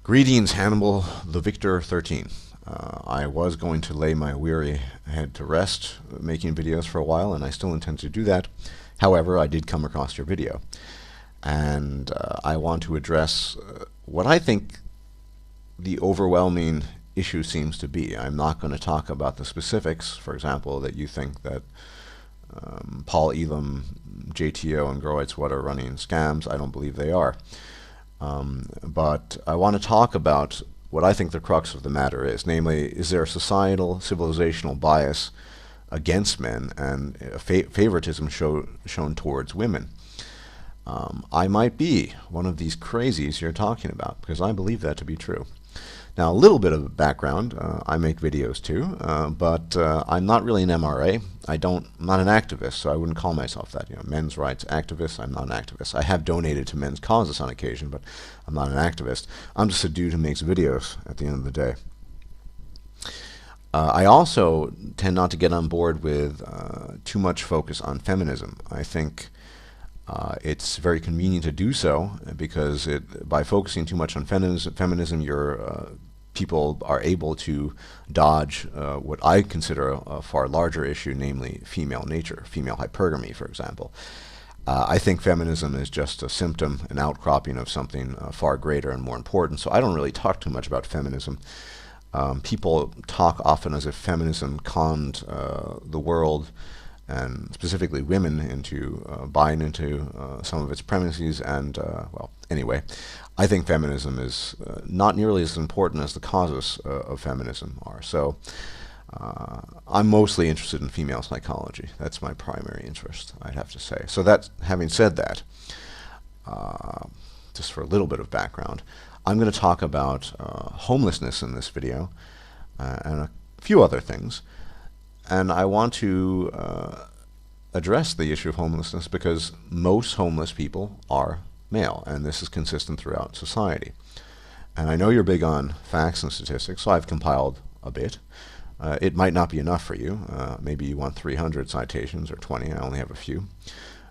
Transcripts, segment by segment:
Greetings, Hannibal the Victor 13. I was going to lay my weary head to rest making videos for a while, and I still intend to do that. However, I did come across your video, and I want to address what I think the overwhelming issue seems to be. I'm not going to talk about the specifics, for example, that you think that Paul Elam, JTO, and Growitz are running scams. I don't believe they are. But I want to talk about what I think the crux of the matter is, namely, is there a societal, civilizational bias against men and favoritism shown towards women? I might be one of these crazies you're talking about, because I believe that to be true. Now, a little bit of background. I make videos too, but I'm not really an MRA. I'm not an activist, so I wouldn't call myself that. Men's rights activist. I'm not an activist. I have donated to men's causes on occasion, but I'm not an activist. I'm just a dude who makes videos at the end of the day. I also tend not to get on board with too much focus on feminism. I think it's very convenient to do so because by focusing too much on feminism, people are able to dodge what I consider a far larger issue, namely female nature, female hypergamy, for example. I think feminism is just a symptom, an outcropping of something far greater and more important, so I don't really talk too much about feminism. People talk often as if feminism conned the world, and specifically women, into buying into some of its premises, and well, anyway, I think feminism is not nearly as important as the causes of feminism are. So I'm mostly interested in female psychology. That's my primary interest, I'd have to say. So having said that, just for a little bit of background, I'm going to talk about homelessness in this video and a few other things. And I want to address the issue of homelessness because most homeless people are male, and this is consistent throughout society. And I know you're big on facts and statistics, so I've compiled a bit. It might not be enough for you. Maybe you want 300 citations or 20. I only have a few.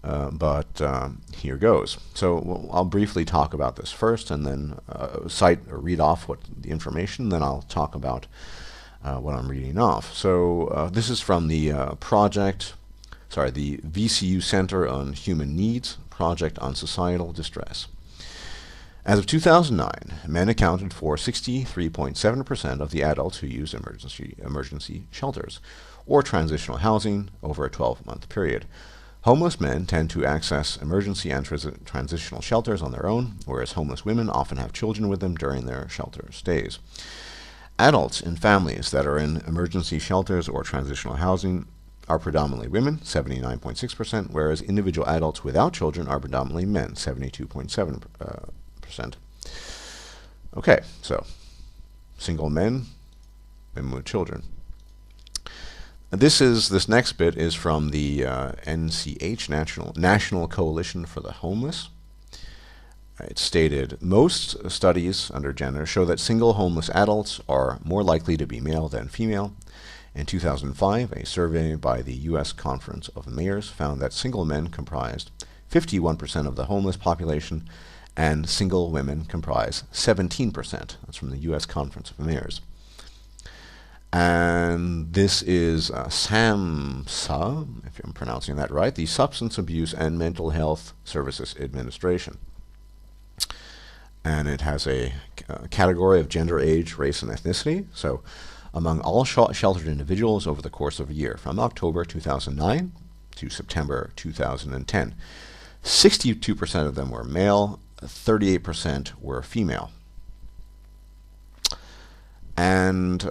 But here goes. So I'll briefly talk about this first, and then cite or read off the information, then I'll talk about what I'm reading off. So this is from the the VCU Center on Human Needs Project on Societal Distress. As of 2009, men accounted for 63.7% of the adults who used emergency shelters or transitional housing over a 12-month period. Homeless men tend to access emergency and transitional shelters on their own, whereas homeless women often have children with them during their shelter stays. Adults in families that are in emergency shelters or transitional housing are predominantly women, 79.6%, whereas individual adults without children are predominantly men, 72.7%. Okay, so single men, women with children. This next bit is from the NCH, National Coalition for the Homeless. It stated, most studies under gender show that single homeless adults are more likely to be male than female. In 2005, a survey by the U.S. Conference of Mayors found that single men comprised 51% of the homeless population, and single women comprise 17%. That's from the U.S. Conference of Mayors. And this is SAMHSA, if I'm pronouncing that right, the Substance Abuse and Mental Health Services Administration. And it has a category of gender, age, race, and ethnicity. So among all sheltered individuals over the course of a year, from October 2009 to September 2010, 62% of them were male, 38% were female. And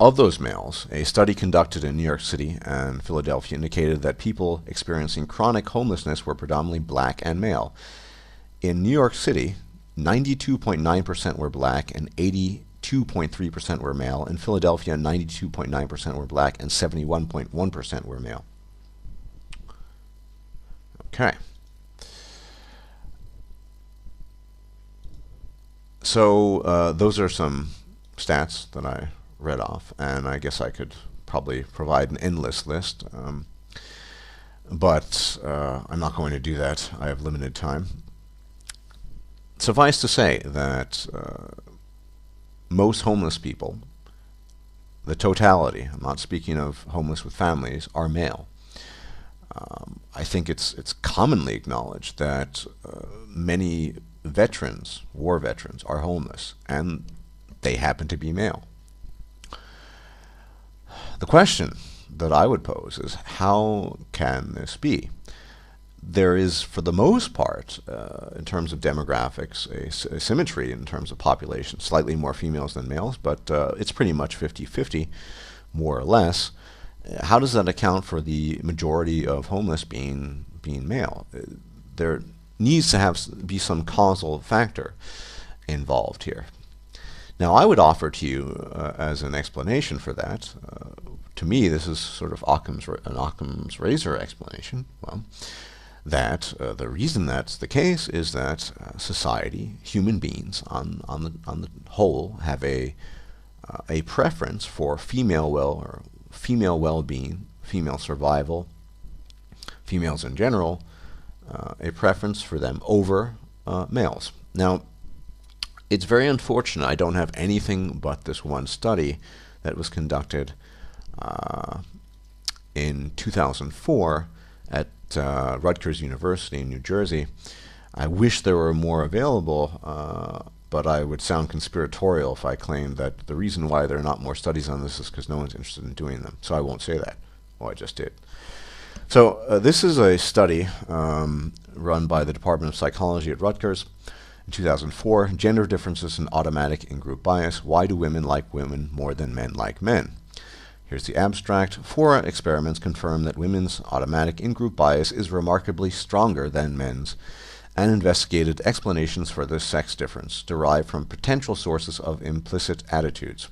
of those males, a study conducted in New York City and Philadelphia indicated that people experiencing chronic homelessness were predominantly black and male. In New York City, 92.9% were black and 82.3% were male. In Philadelphia, 92.9% were black and 71.1% were male. Okay. So those are some stats that I read off, and I guess I could probably provide an endless list, but I'm not going to do that. I have limited time. Suffice to say that most homeless people, the totality, I'm not speaking of homeless with families, are male. I think it's commonly acknowledged that many veterans, war veterans, are homeless, and they happen to be male. The question that I would pose is, how can this be? There is, for the most part, in terms of demographics, a symmetry in terms of population, slightly more females than males, but it's pretty much 50-50, more or less. How does that account for the majority of homeless being male? There needs to be some causal factor involved here. Now, I would offer to you as an explanation for that, to me this is sort of an Occam's razor explanation, well, that the reason that's the case is that society, human beings on the whole, have a preference for female well-being, female survival, females in general, a preference for them over males. Now, it's very unfortunate I don't have anything but this one study that was conducted in 2004 at Rutgers University in New Jersey. I wish there were more available, but I would sound conspiratorial if I claimed that the reason why there are not more studies on this is because no one's interested in doing them. So I won't say that. Well, I just did. So this is a study run by the Department of Psychology at Rutgers in 2004, Gender Differences in Automatic In-Group Bias. Why do women like women more than men like men? Here's the abstract. 4 experiments confirm that women's automatic in-group bias is remarkably stronger than men's, and investigated explanations for this sex difference derived from potential sources of implicit attitudes.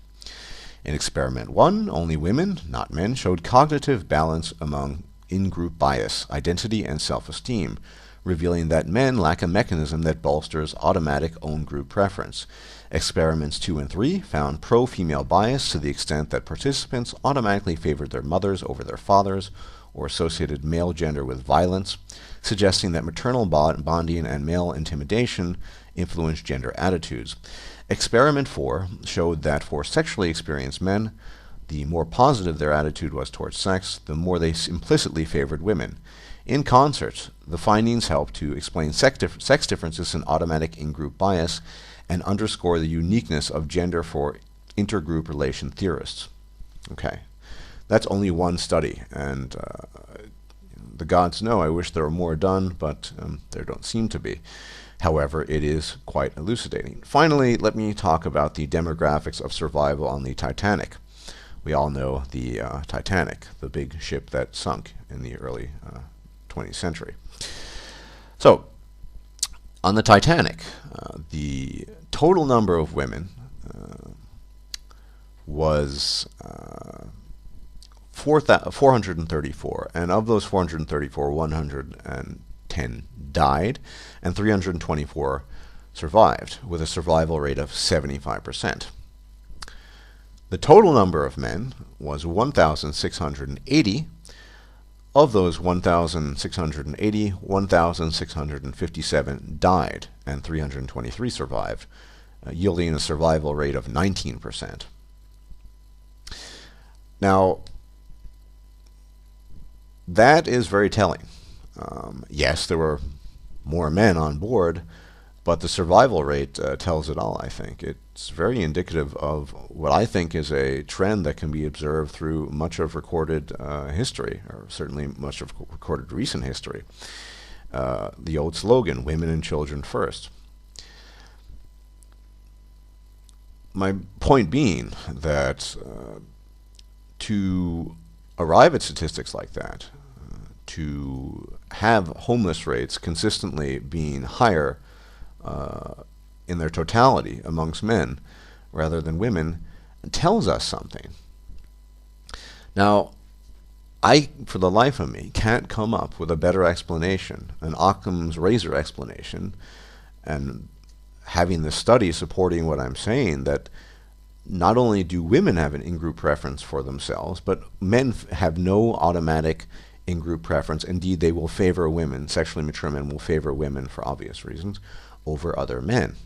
In Experiment 1, only women, not men, showed cognitive balance among in-group bias, identity, and self-esteem, revealing that men lack a mechanism that bolsters automatic own-group preference. Experiments 2 and 3 found pro-female bias to the extent that participants automatically favored their mothers over their fathers, or associated male gender with violence, suggesting that maternal bonding and male intimidation influence gender attitudes. Experiment 4 showed that for sexually experienced men, the more positive their attitude was towards sex, the more they implicitly favored women. In concert, the findings help to explain sex differences in automatic in-group bias and underscore the uniqueness of gender for intergroup relation theorists. Okay, that's only one study, and the gods know I wish there were more done, but there don't seem to be. However, it is quite elucidating. Finally, let me talk about the demographics of survival on the Titanic. We all know the Titanic, the big ship that sunk in the early 20th century. So, on the Titanic, the total number of women was 434, and of those 434, 110 died, and 324 survived, with a survival rate of 75%. The total number of men was 1,680. Of those 1,680, 1,657 died, and 323 survived, yielding a survival rate of 19%. Now, that is very telling. Yes, there were more men on board, but the survival rate tells it all, I think. It's very indicative of what I think is a trend that can be observed through much of recorded history, or certainly much of recorded recent history. The old slogan, women and children first. My point being that to arrive at statistics like that, to have homeless rates consistently being higher in their totality amongst men rather than women, tells us something. Now, I, for the life of me, can't come up with a better explanation, an Occam's razor explanation, and having the study supporting what I'm saying, that not only do women have an in-group preference for themselves, but men have no automatic in-group preference. Indeed, they will favor women. Sexually mature men will favor women for obvious reasons over other men.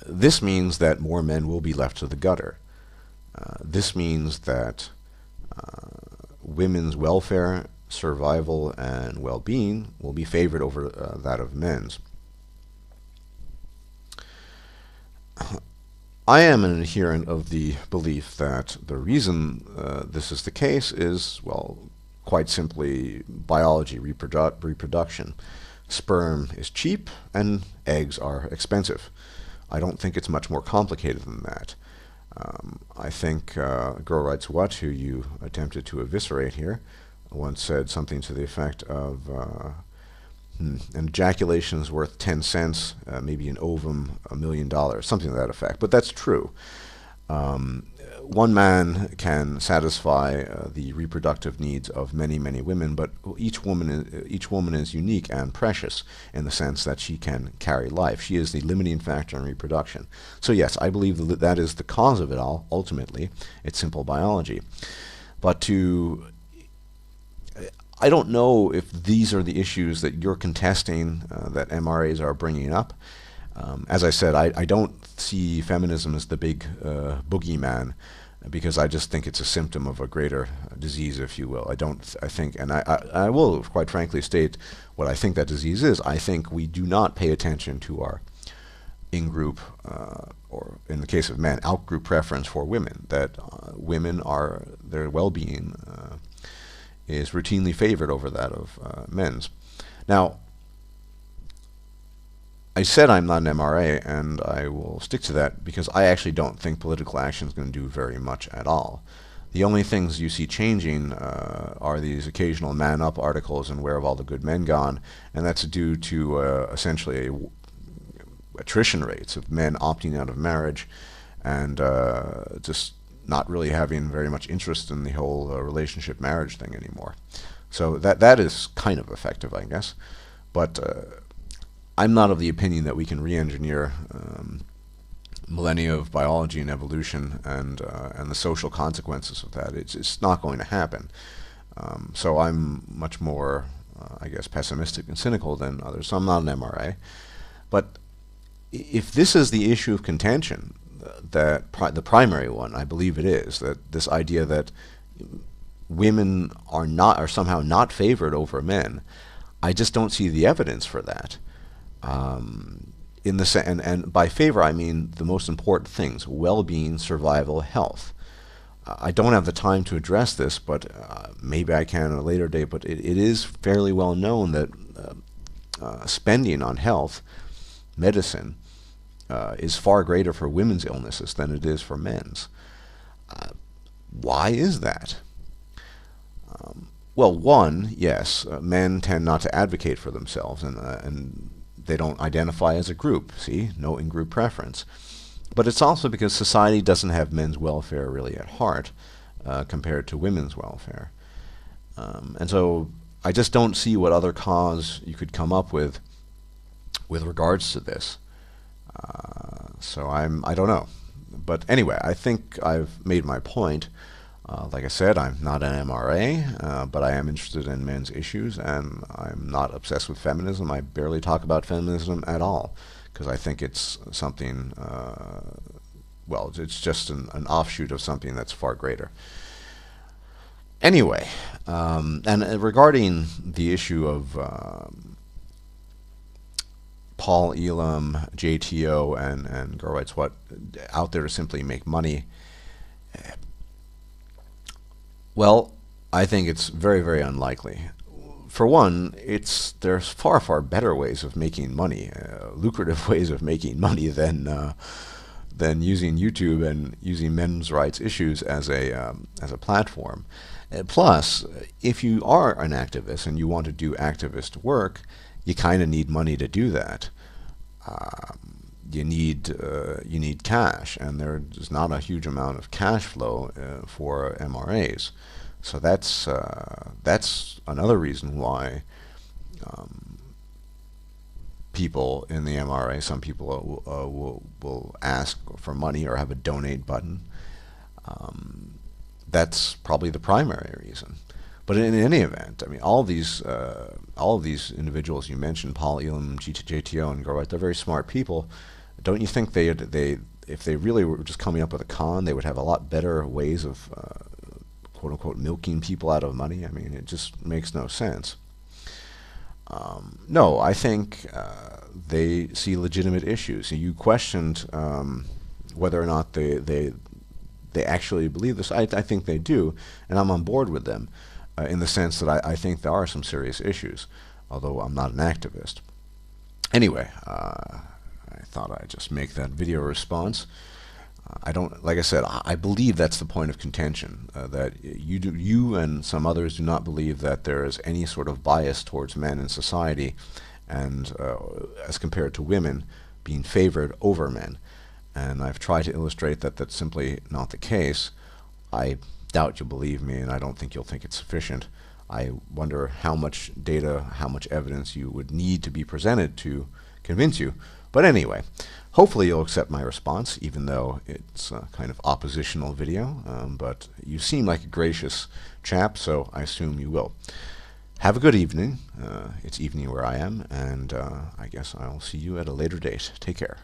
This means that more men will be left to the gutter. This means that women's welfare, survival, and well-being will be favored over that of men's. I am an adherent of the belief that the reason this is the case is, well, quite simply biology, reproduction. Sperm is cheap and eggs are expensive. I don't think it's much more complicated than that. I think Girl Writes What, who you attempted to eviscerate here, once said something to the effect of an ejaculation is worth 10 cents, maybe an ovum $1 million, something to that effect. But that's true. One man can satisfy the reproductive needs of many, many women, but each woman is unique and precious in the sense that she can carry life. She is the limiting factor in reproduction. So yes, I believe that is the cause of it all, ultimately. It's simple biology. But I don't know if these are the issues that you're contesting, that MRAs are bringing up. As I said, I don't see feminism as the big boogeyman, because I just think it's a symptom of a greater disease, if you will. I think, and I will quite frankly state what I think that disease is. I think we do not pay attention to our in-group, or in the case of men, out-group preference for women, that women are, their well-being is routinely favored over that of men's. Now, I said I'm not an MRA, and I will stick to that because I actually don't think political action is going to do very much at all. The only things you see changing are these occasional man-up articles and where have all the good men gone, and that's due to essentially attrition rates of men opting out of marriage and just not really having very much interest in the whole relationship marriage thing anymore. So that is kind of effective, I guess. But I'm not of the opinion that we can re-engineer millennia of biology and evolution and the social consequences of that. It's not going to happen. So I'm much more, I guess, pessimistic and cynical than others. So I'm not an MRA. But if this is the issue of contention, that the primary one, I believe it is, that this idea that women are somehow not favored over men, I just don't see the evidence for that. And by favor I mean the most important things: well-being, survival, health. I don't have the time to address this, but maybe I can at a later date. But it is fairly well known that spending on health, medicine, is far greater for women's illnesses than it is for men's. Why is that? Well, one, yes, men tend not to advocate for themselves, and they don't identify as a group. See, no in-group preference. But it's also because society doesn't have men's welfare really at heart compared to women's welfare. And so I just don't see what other cause you could come up with regards to this. So I don't know. But anyway, I think I've made my point. Like I said, I'm not an MRA, but I am interested in men's issues, and I'm not obsessed with feminism. I barely talk about feminism at all, because I think it's something, well, it's just an offshoot of something that's far greater. Anyway, and regarding the issue of Paul Elam, JTO, and Girl Writes What out there to simply make money, well, I think it's very, very unlikely. For one, there's far, far better ways of making money, lucrative ways of making money than using YouTube and using men's rights issues as a platform. Plus, if you are an activist and you want to do activist work, you kind of need money to do that. You need cash, and there's not a huge amount of cash flow for MRAs. So that's another reason why people in the MRA, some people will ask for money or have a donate button. That's probably the primary reason. But in any event, I mean, all of these individuals you mentioned, Paul Elam, JTO, and Gorwright, they're very smart people. Don't you think if they really were just coming up with a con, they would have a lot better ways of quote unquote milking people out of money? I mean, it just makes no sense. No, I think they see legitimate issues. You questioned whether or not they actually believe this. I think they do, and I'm on board with them in the sense that I think there are some serious issues, although I'm not an activist. Anyway, I thought I'd just make that video response. I don't, like I said, I believe that's the point of contention, that you and some others do not believe that there is any sort of bias towards men in society, and as compared to women being favored over men. And I've tried to illustrate that that's simply not the case. I doubt you'll believe me, and I don't think you'll think it's sufficient. I wonder how much data, how much evidence you would need to be presented to convince you. But anyway, hopefully you'll accept my response, even though it's a kind of oppositional video. But you seem like a gracious chap, so I assume you will. Have a good evening. It's evening where I am, and I guess I'll see you at a later date. Take care.